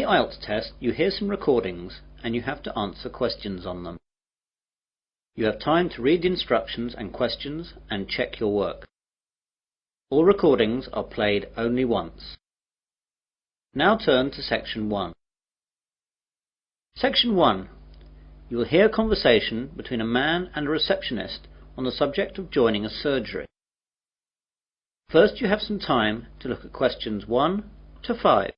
the IELTS test, you hear some recordings and you have to answer questions on them. You have time to read the instructions and questions and check your work. All recordings are played only once. Now turn to Section 1. Section 1. You will hear a conversation between a man and a receptionist on the subject of joining a surgery. First, you have some time to look at questions 1 to 5.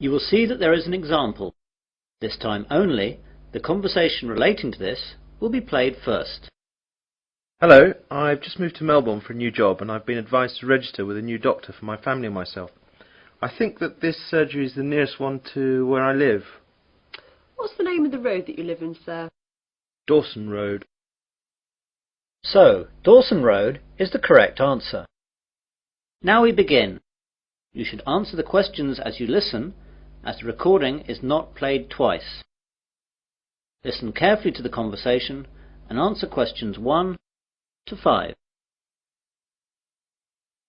You will see that there is an example. This time only, the conversation relating to this will be played first. Hello, I've just moved to Melbourne for a new job and I've been advised to register with a new doctor for my family and myself. I think that this surgery is the nearest one to where I live. What's the name of the road that you live in, sir? Dawson Road. So, Dawson Road is the correct answer. Now we begin. You should answer the questions as you listen, as the recording is not played twice. Listen carefully to the conversation and answer questions 1 to 5.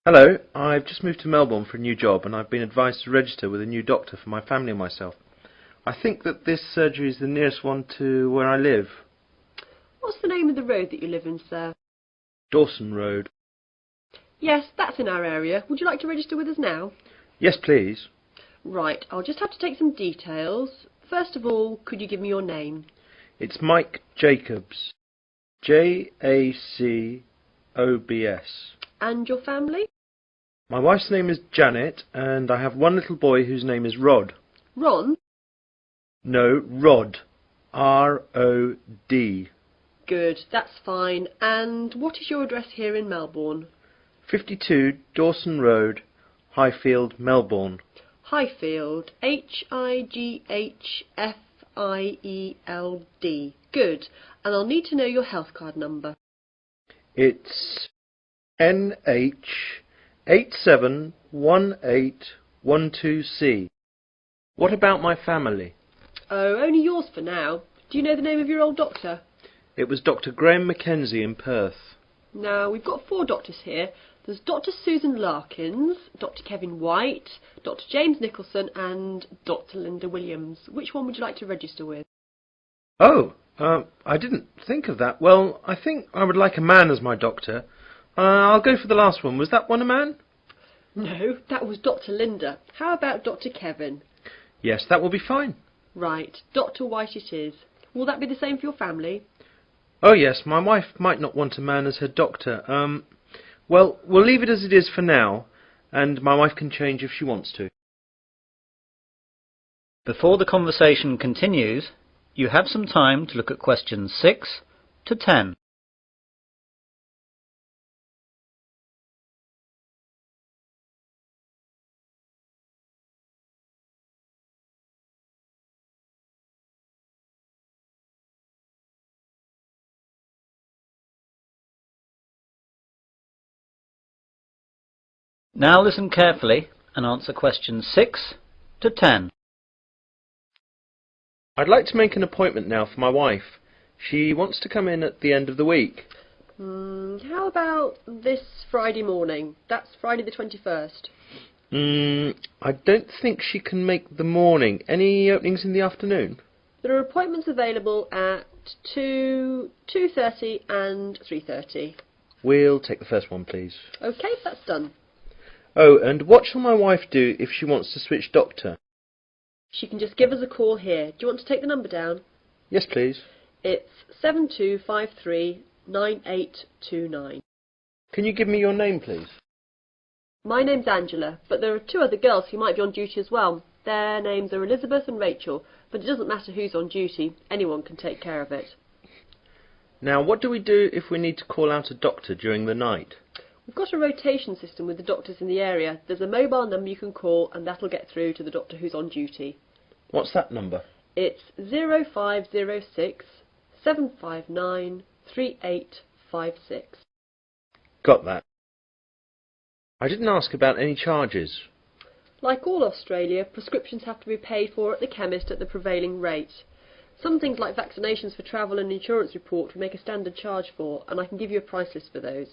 Hello, I've just moved to Melbourne for a new job and I've been advised to register with a new doctor for my family and myself. I think that this surgery is the nearest one to where I live. What's the name of the road that you live in, sir? Dawson Road. Yes, that's in our area. Would you like to register with us now? Yes, please. Right, I'll just have to take some details. First of all, could you give me your name? It's Mike Jacobs. Jacobs. And your family? My wife's name is Janet and I have one little boy whose name is Rod. Ron? No, Rod. R-O-D. Good, that's fine. And what is your address here in Melbourne? 52 Dawson Road, Highfield, Melbourne. Highfield. Highfield. Good. And I'll need to know your health card number. It's NH871812C. What about my family? Oh, only yours for now. Do you know the name of your old doctor? It was Dr. Graham Mackenzie in Perth. Now, we've got 4 doctors here. There's Dr. Susan Larkins, Dr. Kevin White, Dr. James Nicholson and Dr. Linda Williams. Which one would you like to register with? Oh, I didn't think of that. Well, I think I would like a man as my doctor. I'll go for the last one. Was that one a man? No, that was Dr. Linda. How about Dr. Kevin? Yes, that will be fine. Right, Dr. White it is. Will that be the same for your family? Oh yes, my wife might not want a man as her doctor. Well, we'll leave it as it is for now, and my wife can change if she wants to. Before the conversation continues, you have some time to look at questions 6 to 10. Now listen carefully and answer questions 6 to 10. I'd like to make an appointment now for my wife. She wants to come in at the end of the week. How about this Friday morning? That's Friday the 21st. I don't think she can make the morning. Any openings in the afternoon? There are appointments available at 2, 2:30 and 3:30. We'll take the first one, please. OK, that's done. Oh, and what shall my wife do if she wants to switch doctor? She can just give us a call here. Do you want to take the number down? Yes, please. It's 72539829. Can you give me your name, please? My name's Angela, but there are 2 other girls who might be on duty as well. Their names are Elizabeth and Rachel, but it doesn't matter who's on duty. Anyone can take care of it. Now, what do we do if we need to call out a doctor during the night? We've got a rotation system with the doctors in the area. There's a mobile number you can call and that'll get through to the doctor who's on duty. What's that number? It's 0506 759 3856. Got that. I didn't ask about any charges. Like all Australia, prescriptions have to be paid for at the chemist at the prevailing rate. Some things like vaccinations for travel and insurance report we make a standard charge for, and I can give you a price list for those.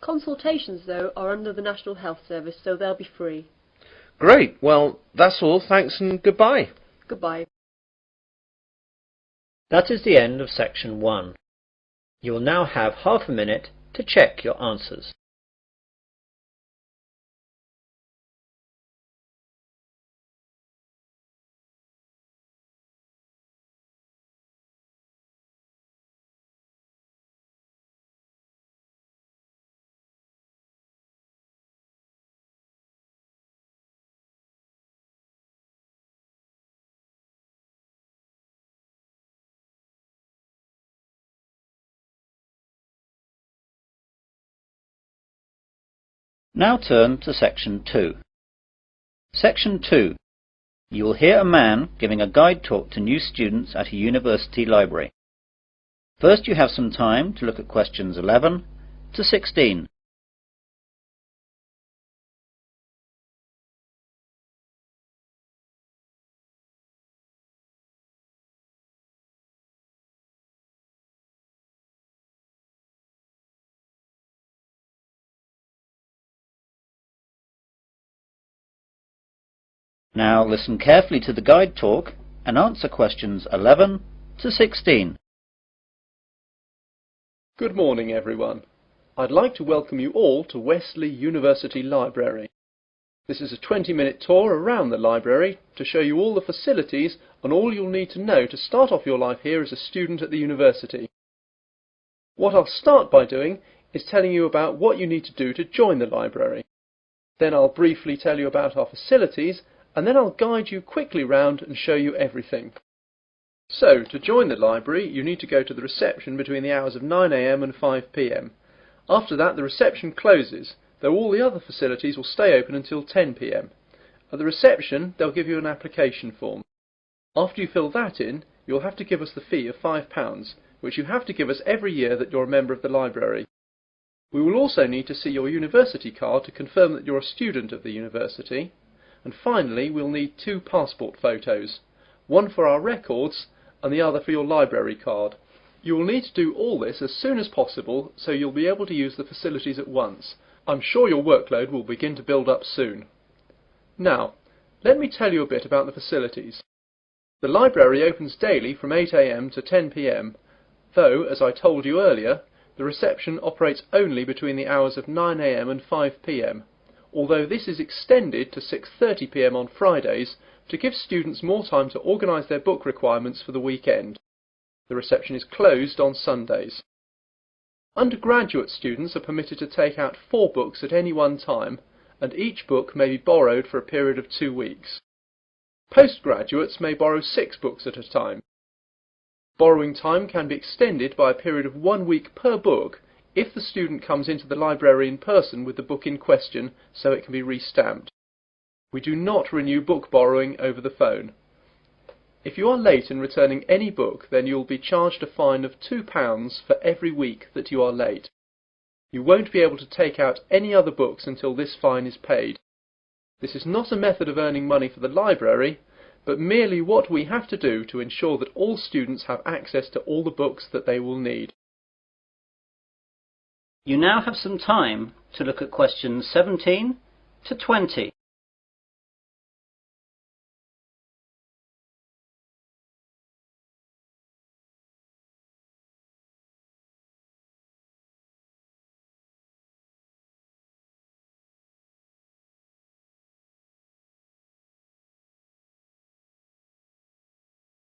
Consultations, though, are under the National Health Service, so they'll be free. Great. Well, that's all. Thanks and goodbye. Goodbye. That is the end of section 1. You will now have half a minute to check your answers. Now turn to section 2. Section 2. You will hear a man giving a guide talk to new students at a university library. First you have some time to look at questions 11 to 16. Now listen carefully to the guide talk and answer questions 11 to 16. Good morning, everyone. I'd like to welcome you all to Wesley University Library. This is a 20-minute tour around the library to show you all the facilities and all you'll need to know to start off your life here as a student at the university. What I'll start by doing is telling you about what you need to do to join the library. Then I'll briefly tell you about our facilities, and then I'll guide you quickly round and show you everything. So, to join the library, you need to go to the reception between the hours of 9 AM and 5 PM. After that, the reception closes, though all the other facilities will stay open until 10 PM. At the reception, they'll give you an application form. After you fill that in, you'll have to give us the fee of £5, which you have to give us every year that you're a member of the library. We will also need to see your university card to confirm that you're a student of the university. And finally, we'll need 2 passport photos, one for our records and the other for your library card. You will need to do all this as soon as possible so you'll be able to use the facilities at once. I'm sure your workload will begin to build up soon. Now, let me tell you a bit about the facilities. The library opens daily from 8 AM to 10 PM, though, as I told you earlier, the reception operates only between the hours of 9 AM and 5 PM. Although this is extended to 6:30 PM on Fridays to give students more time to organise their book requirements for the weekend. The reception is closed on Sundays. Undergraduate students are permitted to take out 4 books at any one time, and each book may be borrowed for a period of 2 weeks. Postgraduates may borrow 6 books at a time. Borrowing time can be extended by a period of 1 week per book if the student comes into the library in person with the book in question, so it can be re-stamped. We do not renew book borrowing over the phone. If you are late in returning any book, then you will be charged a fine of £2 for every week that you are late. You won't be able to take out any other books until this fine is paid. This is not a method of earning money for the library, but merely what we have to do to ensure that all students have access to all the books that they will need. You now have some time to look at questions 17 to 20.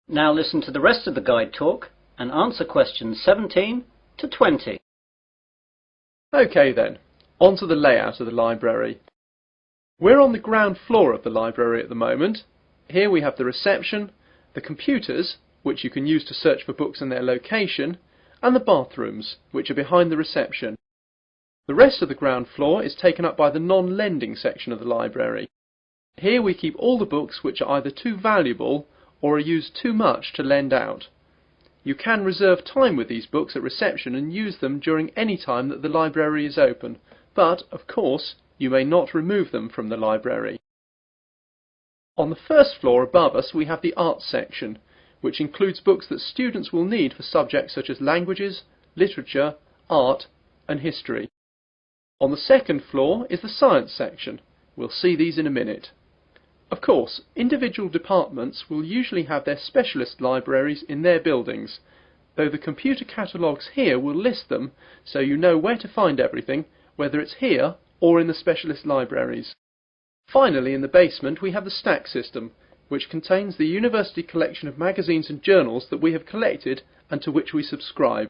Now listen to the rest of the guide talk and answer questions 17 to 20. OK then, on to the layout of the library. We're on the ground floor of the library at the moment. Here we have the reception, the computers, which you can use to search for books and their location, and the bathrooms, which are behind the reception. The rest of the ground floor is taken up by the non-lending section of the library. Here we keep all the books which are either too valuable or are used too much to lend out. You can reserve time with these books at reception and use them during any time that the library is open, but, of course, You may not remove them from the library. On the first floor above us we have the arts section, which includes books that students will need for subjects such as languages, literature, art and history. On the second floor is the science section. We'll see these in a minute. Of course, individual departments will usually have their specialist libraries in their buildings, though the computer catalogues here will list them so you know where to find everything, whether it's here or in the specialist libraries. Finally, in the basement we have the stack system, which contains the university collection of magazines and journals that we have collected and to which we subscribe.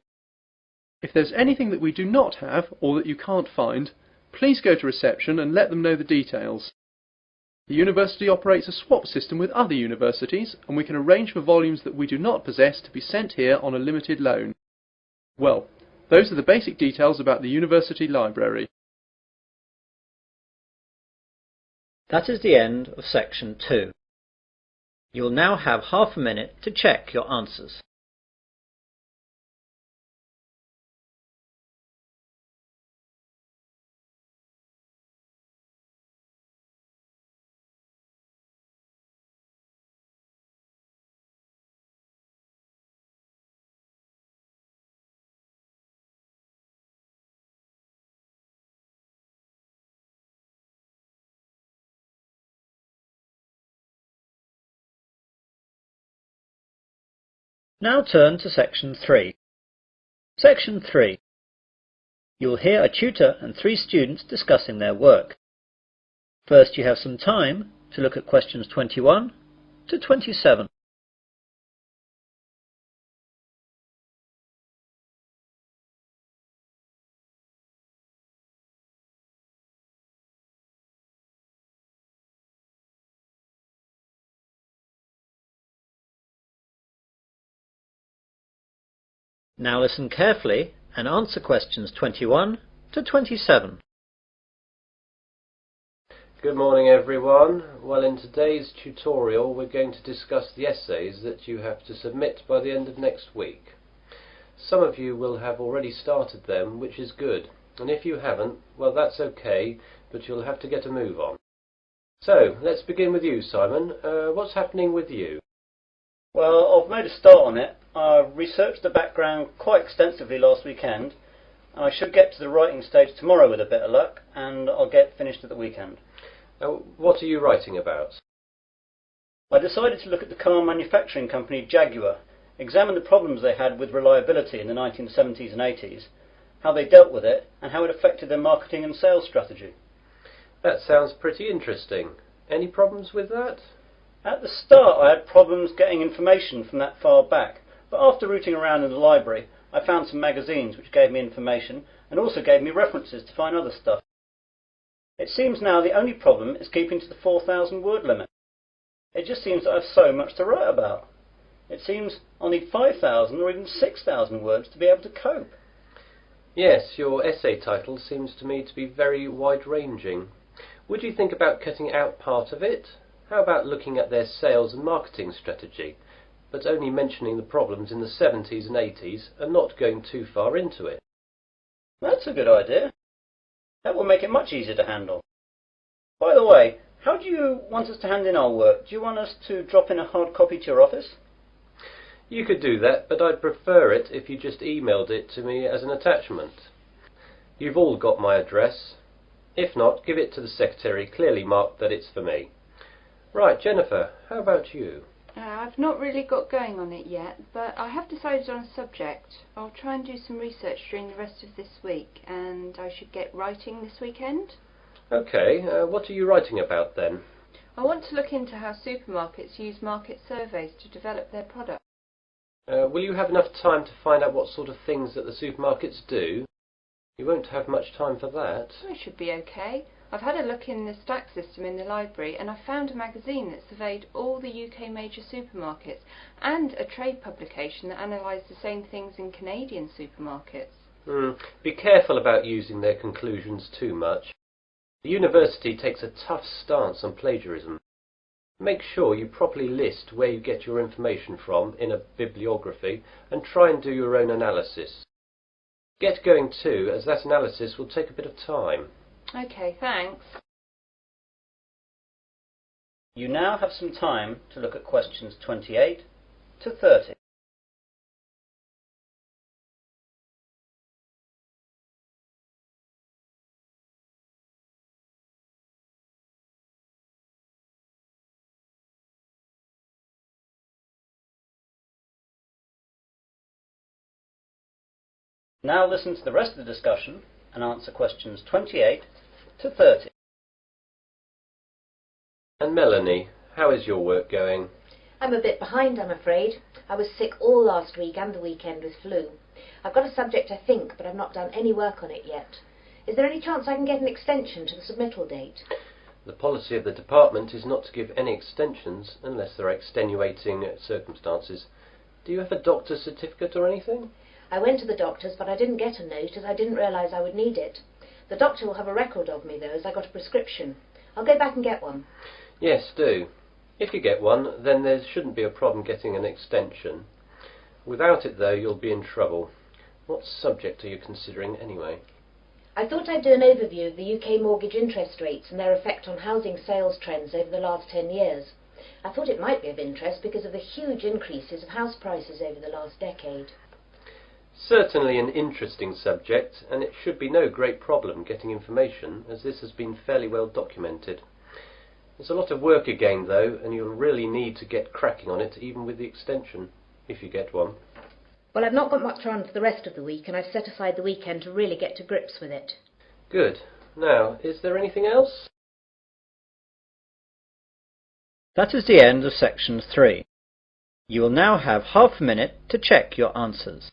If there's anything that we do not have or that you can't find, please go to reception and let them know the details. The university operates a swap system with other universities, and we can arrange for volumes that we do not possess to be sent here on a limited loan. Well, those are the basic details about the university library. That is the end of section 2. You will now have half a minute to check your answers. Now turn to section 3. Section 3. You will hear a tutor and 3 students discussing their work. First, you have some time to look at questions 21 to 27. Now listen carefully and answer questions 21 to 27. Good morning everyone. Well, in today's tutorial we're going to discuss the essays that you have to submit by the end of next week. Some of you will have already started them, which is good, and if you haven't, well that's okay, but you'll have to get a move on. So, let's begin with you, Simon. What's happening with you? Well, I've made a start on it. I researched the background quite extensively last weekend, and I should get to the writing stage tomorrow with a bit of luck, and I'll get finished at the weekend. What are you writing about? I decided to look at the car manufacturing company Jaguar, examine the problems they had with reliability in the 1970s and 80s, how they dealt with it, and how it affected their marketing and sales strategy. That sounds pretty interesting. Any problems with that? At the start I had problems getting information from that far back, but after rooting around in the library I found some magazines which gave me information and also gave me references to find other stuff. It seems now the only problem is keeping to the 4,000 word limit. It just seems that I have so much to write about. It seems I'll need 5,000 or even 6,000 words to be able to cope. Yes, your essay title seems to me to be very wide-ranging. Would you think about cutting out part of it? How about looking at their sales and marketing strategy, but only mentioning the problems in the 70s and 80s and not going too far into it? That's a good idea. That will make it much easier to handle. By the way, how do you want us to hand in our work? Do you want us to drop in a hard copy to your office? You could do that, but I'd prefer it if you just emailed it to me as an attachment. You've all got my address. If not, give it to the secretary, clearly marked that it's for me. Right, Jennifer, how about you? I've not really got going on it yet, but I have decided on a subject. I'll try and do some research during the rest of this week, and I should get writing this weekend. Okay, what are you writing about then? I want to look into how supermarkets use market surveys to develop their products. Will you have enough time to find out what sort of things that the supermarkets do? You won't have much time for that. I should be okay. I've had a look in the stack system in the library and I found a magazine that surveyed all the UK major supermarkets and a trade publication that analysed the same things in Canadian supermarkets. Be careful about using their conclusions too much. The university takes a tough stance on plagiarism. Make sure you properly list where you get your information from in a bibliography and try and do your own analysis. Get going too, as that analysis will take a bit of time. Okay, thanks. You now have some time to look at questions 28 to 30. Now listen to the rest of the discussion and answer questions 28 to 30. And Melanie, how is your work going? I'm a bit behind, I'm afraid. I was sick all last week and the weekend with flu. I've got a subject, I think, but I've not done any work on it yet. Is there any chance I can get an extension to the submittal date? The policy of the department is not to give any extensions unless there are extenuating circumstances. Do you have a doctor's certificate or anything? I went to the doctor's, but I didn't get a note as I didn't realise I would need it. The doctor will have a record of me, though, as I got a prescription. I'll go back and get one. Yes, do. If you get one, then there shouldn't be a problem getting an extension. Without it, though, you'll be in trouble. What subject are you considering, anyway? I thought I'd do an overview of the UK mortgage interest rates and their effect on housing sales trends over the last 10 years. I thought it might be of interest because of the huge increases of house prices over the last decade. Certainly an interesting subject, and it should be no great problem getting information, as this has been fairly well documented. There's a lot of work again, though, and you'll really need to get cracking on it, even with the extension, if you get one. Well, I've not got much on for the rest of the week, and I've set aside the weekend to really get to grips with it. Good. Now, is there anything else? That is the end of section 3. You will now have half a minute to check your answers.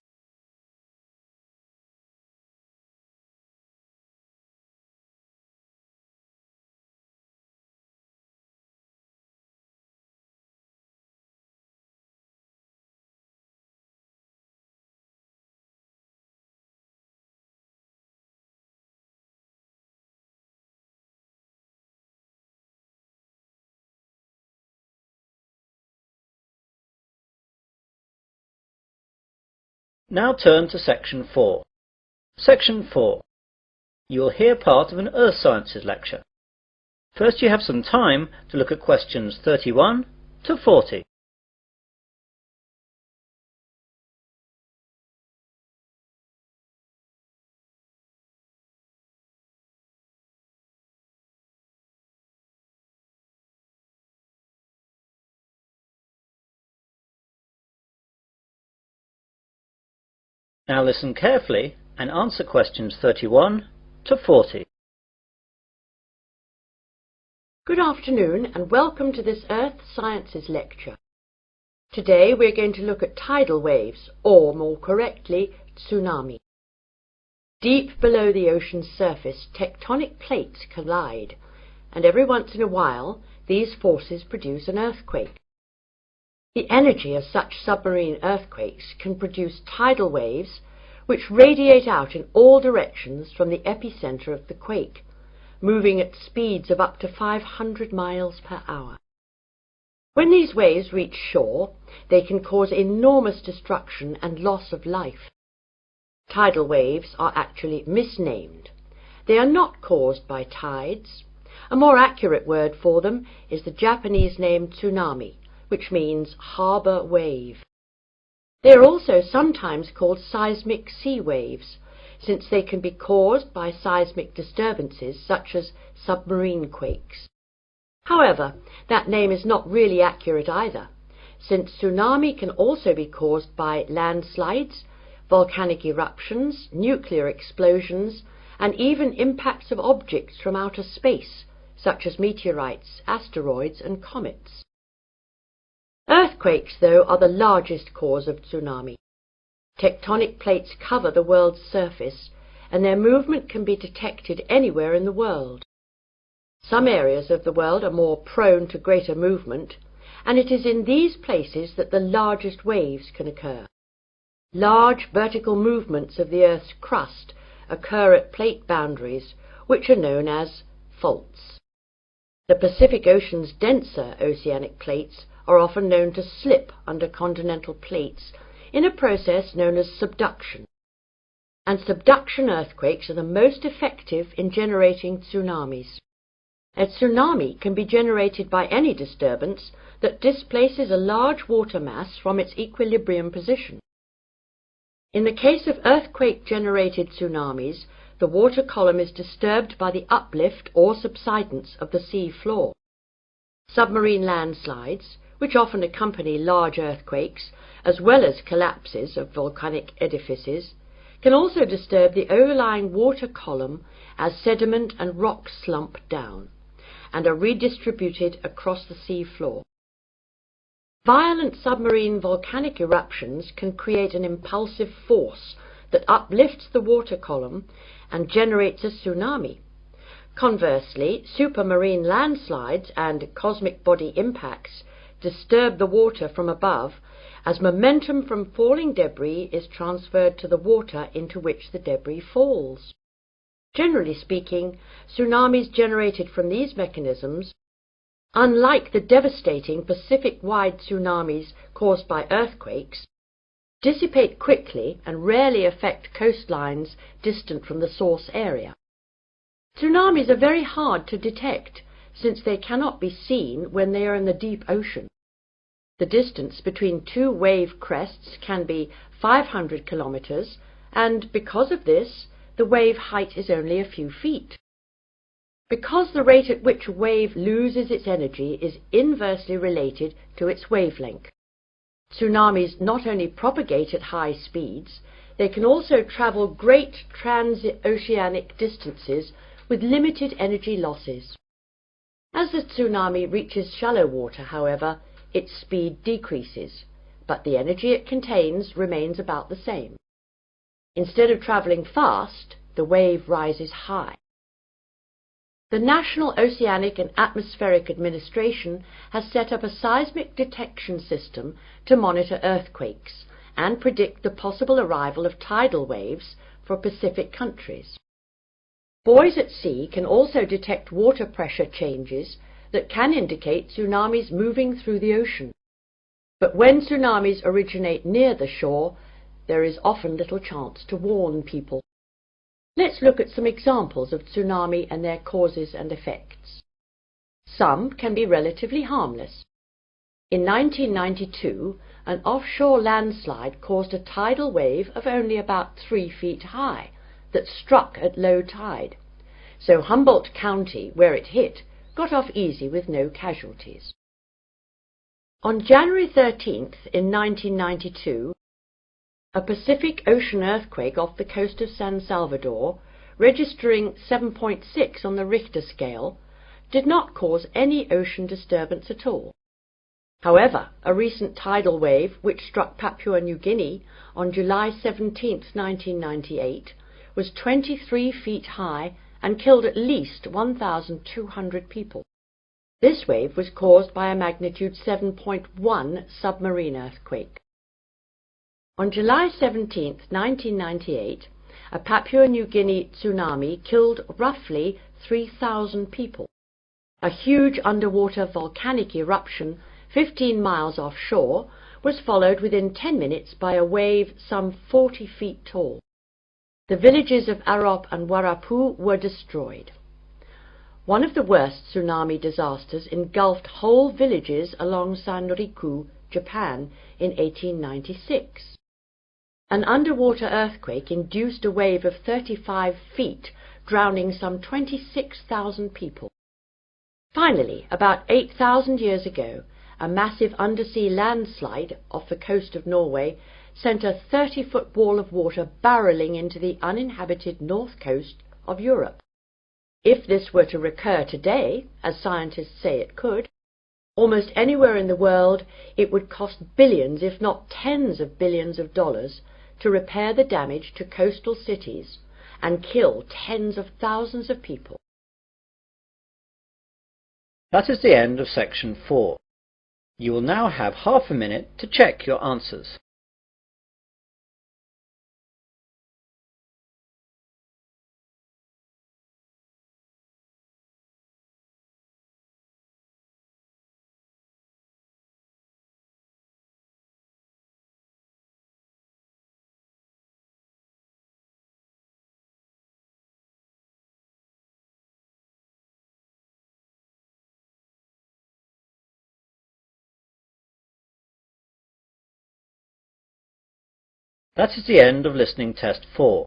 Now turn to section 4. Section 4. You will hear part of an Earth Sciences lecture. First you have some time to look at questions 31 to 40. Now listen carefully and answer questions 31 to 40. Good afternoon and welcome to this Earth Sciences lecture. Today we're going to look at tidal waves, or more correctly, tsunami. Deep below the ocean's surface, tectonic plates collide, and every once in a while these forces produce an earthquake. The energy of such submarine earthquakes can produce tidal waves which radiate out in all directions from the epicenter of the quake, moving at speeds of up to 500 miles per hour. When these waves reach shore, they can cause enormous destruction and loss of life. Tidal waves are actually misnamed. They are not caused by tides. A more accurate word for them is the Japanese name tsunami, which means harbour wave. They are also sometimes called seismic sea waves, since they can be caused by seismic disturbances such as submarine quakes. However, that name is not really accurate either, since tsunami can also be caused by landslides, volcanic eruptions, nuclear explosions, and even impacts of objects from outer space, such as meteorites, asteroids, and comets. Earthquakes, though, are the largest cause of tsunami. Tectonic plates cover the world's surface, and their movement can be detected anywhere in the world. Some areas of the world are more prone to greater movement, and it is in these places that the largest waves can occur. Large vertical movements of the Earth's crust occur at plate boundaries, which are known as faults. The Pacific Ocean's denser oceanic plates are often known to slip under continental plates in a process known as subduction. and subduction earthquakes are the most effective in generating tsunamis. A tsunami can be generated by any disturbance that displaces a large water mass from its equilibrium position. In the case of earthquake-generated tsunamis, the water column is disturbed by the uplift or subsidence of the sea floor. Submarine landslides, which often accompany large earthquakes, as well as collapses of volcanic edifices, can also disturb the overlying water column as sediment and rocks slump down, and are redistributed across the sea floor. Violent submarine volcanic eruptions can create an impulsive force that uplifts the water column and generates a tsunami. Conversely, supermarine landslides and cosmic body impacts disturb the water from above as momentum from falling debris is transferred to the water into which the debris falls. Generally speaking, tsunamis generated from these mechanisms, unlike the devastating Pacific-wide tsunamis caused by earthquakes, dissipate quickly and rarely affect coastlines distant from the source area. Tsunamis are very hard to detect since they cannot be seen when they are in the deep ocean. The distance between two wave crests can be 500 kilometers, and because of this, the wave height is only a few feet. Because the rate at which a wave loses its energy is inversely related to its wavelength. Tsunamis not only propagate at high speeds, they can also travel great transoceanic distances with limited energy losses. As the tsunami reaches shallow water, however, its speed decreases, but the energy it contains remains about the same. Instead of travelling fast, the wave rises high. The National Oceanic and Atmospheric Administration has set up a seismic detection system to monitor earthquakes and predict the possible arrival of tidal waves for Pacific countries. Buoys at sea can also detect water pressure changes that can indicate tsunamis moving through the ocean. But when tsunamis originate near the shore, there is often little chance to warn people. Let's look at some examples of tsunami and their causes and effects. Some can be relatively harmless. In 1992, an offshore landslide caused a tidal wave of only about 3 feet high that struck at low tide. So Humboldt County, where it hit, got off easy with no casualties. On January 13th in 1992, a Pacific Ocean earthquake off the coast of San Salvador, registering 7.6 on the Richter scale, did not cause any ocean disturbance at all. However, a recent tidal wave which struck Papua New Guinea on July 17, 1998, was 23 feet high and killed at least 1,200 people. This wave was caused by a magnitude 7.1 submarine earthquake. On July 17, 1998, a Papua New Guinea tsunami killed roughly 3,000 people. A huge underwater volcanic eruption 15 miles offshore was followed within 10 minutes by a wave some 40 feet tall. The villages of Arop and Warapu were destroyed. One of the worst tsunami disasters engulfed whole villages along Sanriku, Japan, in 1896. An underwater earthquake induced a wave of 35 feet, drowning some 26,000 people. Finally, about 8,000 years ago, a massive undersea landslide off the coast of Norway sent a 30-foot wall of water barreling into the uninhabited north coast of Europe. If this were to recur today, as scientists say it could, almost anywhere in the world, it would cost billions, if not tens of billions of dollars, to repair the damage to coastal cities and kill tens of thousands of people. That is the end of section 4. You will now have half a minute to check your answers. That is the end of listening test 4.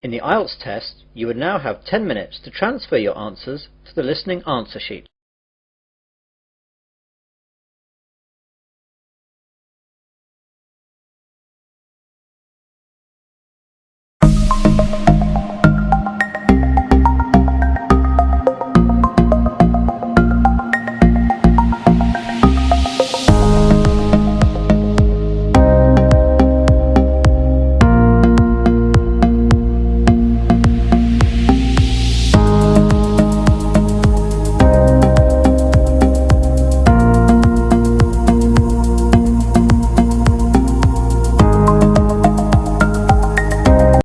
In the IELTS test, you would now have 10 minutes to transfer your answers to the listening answer sheet.